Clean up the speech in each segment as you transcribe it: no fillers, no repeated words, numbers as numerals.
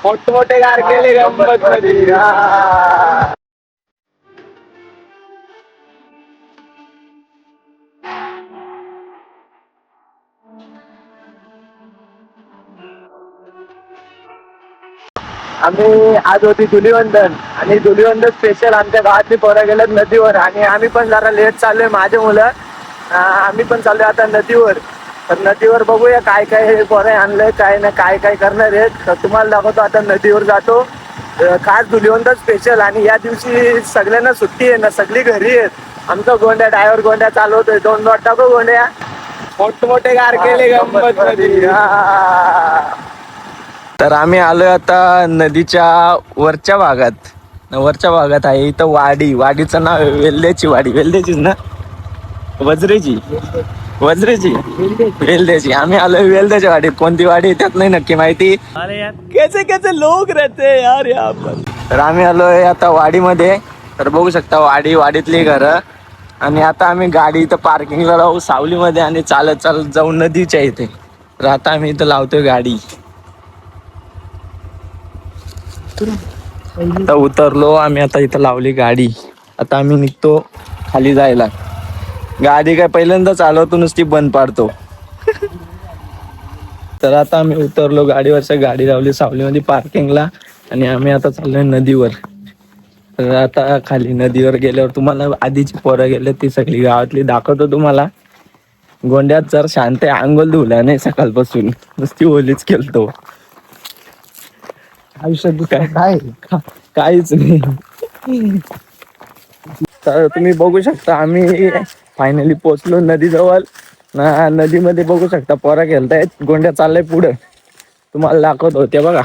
मोठमोठे गार केले गंमत मध्ये. आम्ही आज होती धुलीवंदन आणि धुलीवंदन स्पेशल आमच्या गावातली पोरं गेलेत नदीवर आणि आम्ही पण जरा लेट चाललोय. माझे मुलं आम्ही पण चाललोय आता नदीवर. तर नदीवर बघूया काय काय पोरं आणलंय काय ना काय काय करणार आहेत. तर तुम्हाला दाखवतो आता नदीवर जातो. खास धुलीवंदन स्पेशल आणि या दिवशी सगळ्यांना सुट्टी आहे ना, सगळी घरी आहेत. आमचा गोंड्या ड्रायव्हर गोंड्या चालवतोय. 2 नोट टाकू गोंड्या. मोठमोठे गार केले गंमत मध्ये. तर आम्ही आलोय आता नदीच्या वरच्या भागात आहे इथं वाडीचं नाव वेल्द्याची वाडी. वेल्द्याचीच ना? वज्रेची वेल्द्याची. आम्ही आलोय वेल्द्याच्या वाडीत. कोणती वाडी त्यात नाही नक्की माहिती. अरे यार कैसे लोक रहते यार यहाँ पर. तर आम्ही आलोय आता वाडीमध्ये. तर बघू शकता वाडीतली घरं. आणि आता आम्ही गाडी इथं पार्किंगला लावू सावलीमध्ये आणि चालत जाऊ नदीच्या इथे. तर आता आम्ही इथं लावतोय गाडी. आता उतरलो आम्ही. आता इथं लावली गाडी. आता आम्ही निघतो खाली जायला. गाडी काय पहिल्यांदा चालवतो, नुसती बंद पाडतो. तर आता आम्ही उतरलो गाडीवरच्या. गाडी लावली सावलीमध्ये पार्किंगला आणि आम्ही आता चाललोय नदीवर. तर आता खाली नदीवर गेल्यावर तुम्हाला आधीची पोरं गेले ती सगळी गावातली दाखवतो तुम्हाला. गोंड्यात जर शांत आहे, अंघोल धुला नाही सकाळपासून, नुसती ओलीच केलतो. आयुष्यात काहीच नाही. तर तुम्ही बघू शकता आम्ही फायनली पोहोचलो नदीजवळ. नदीमध्ये बघू शकता पोरा खेळतायत. गोंड्या चाललाय पुढं. तुम्हाला दाखवत होते बघा.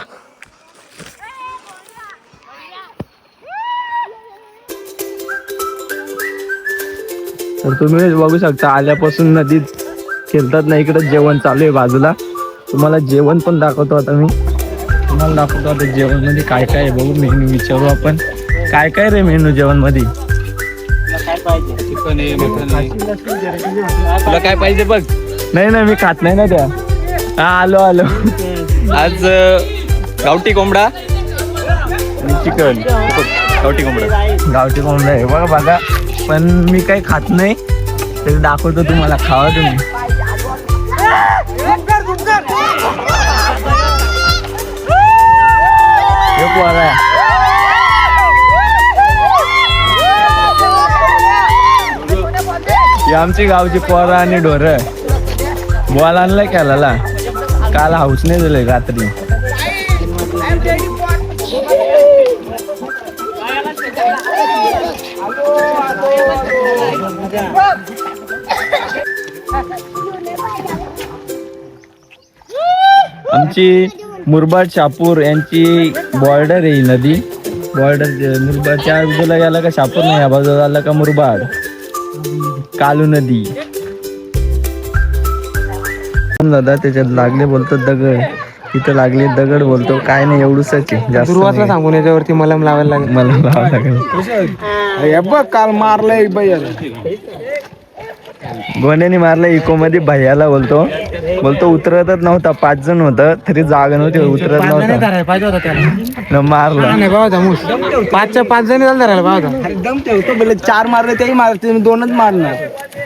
तर तुम्ही बघू शकता आल्यापासून नदीत खेळतात ना. इकडे जेवण चालू आहे बाजूला. तुम्हाला जेवण पण दाखवतो आता मी. तुम्हाला दाखवतो आता जेवण मध्ये काय काय आहे. बघू मेनू विचारू आपण. काय काय रे मेनू जेवण मध्ये? चिकन आहे, मटन आहे. तुला काय पाहिजे बघ. नाही मी खात नाही ना त्या. हा आलो. आज गावठी कोंबडा आणि चिकन. गावठी कोंबडा आहे बघा. पण मी काही खात नाही. ते दाखवतो तुम्हाला. खावा तुम्ही. आमची गावची पोरं आणि ढोरं. बॉल आणलाय खेळायला. काल हाऊस नाही दिलंय रात्री. आमची मुरबाड शापूर यांची बॉर्डर आहे नदी. बॉर्डर मुरबाडच्या बाजूला गेला का शापूर नाही, या बाजूला आला का मुरबाड. कालू नदी. दादा त्याच्यात लागले बोलतो दगड. इथं लागले दगड बोलतो. काय नाही एवढंच आहे. सुरुवातला सांगून याच्यावरती मलम लावायला लागेल. बघ काल मारलंय गोंड्याने मारलं इको मध्ये. भैयाला बोलतो उतरतच नव्हता. 5 जण होतं तरी जागा नव्हती. उतरत नव्हता. मारलं 5 जण एकदम ठेवतो. 4 मारले तेही मारते. 2च मारणार.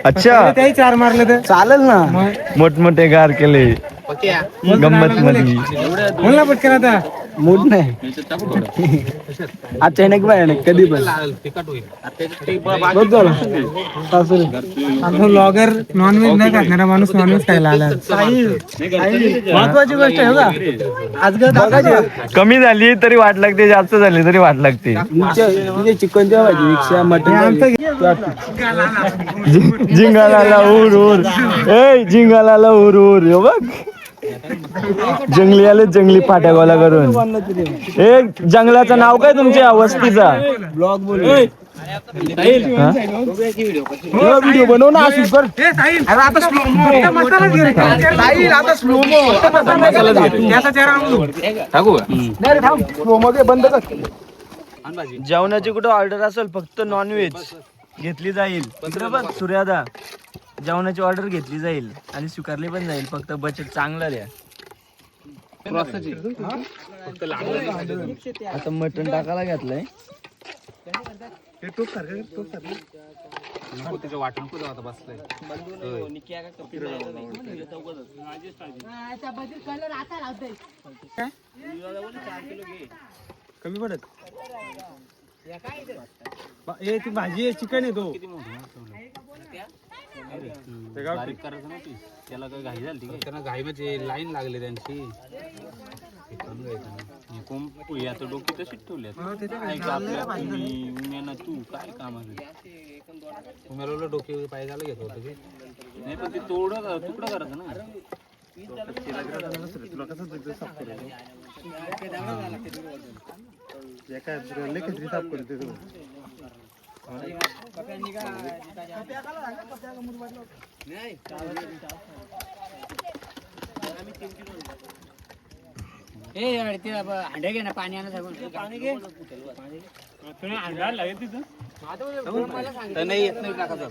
अच्छा तेही 4 मारले तर चालेल ना. मोठमोठे गार केले गंमत मध्ये. म्हणला पटकन आता मूड नाही. अचानक भयानक कधी पण ब्लॉगर नॉनव्हेज नाही खाणारा माणूस नॉनव्हेज खायला आला. महत्वाची गोष्ट आहे का आज. कमी झाली तरी वाट लागते, जास्त झाली तरी वाट लागते. चिकनच्या भाजी मटन. जिंगाला उर जिंगाला उर बघ. जंगली आले. जंगली फाट्या गोला करून. एक जंगलाचं नाव काय तुमच्या वस्तीचा? ब्लॉग बोल. व्हिडिओ बनव ना. जेवणाची कुठं ऑर्डर असेल फक्त नॉनव्हेज घेतली जाईल. बघ सूर्यादा जेवणाची ऑर्डर घेतली जाईल आणि स्वीकारली पण जाईल. फक्त बजेट चांगला द्या. फक्त लहान आता मटण टाकायला घातलंय. नको त्याचं वाटण कुठं आता बसलंय. कमी पडत ती भाजी आहे, चिकन आहे तो. बारीक करायचं ना ती, त्याला काही घाई झाली काय? त्यांना घाई म्हणजे लाईन लागली त्यांची. याचं डोकी तशीच ठेवली उम्याना. तू काय काम आहे उम्याला डोके पाय झालं घेत होतं ते नाही, पण ते तुकडं करायचं ना. तुला कसं साफ करायचं साफ करते तू. अंडे घे ना, पाणी आणा सांगून. नाही येत नाही टाकायचं.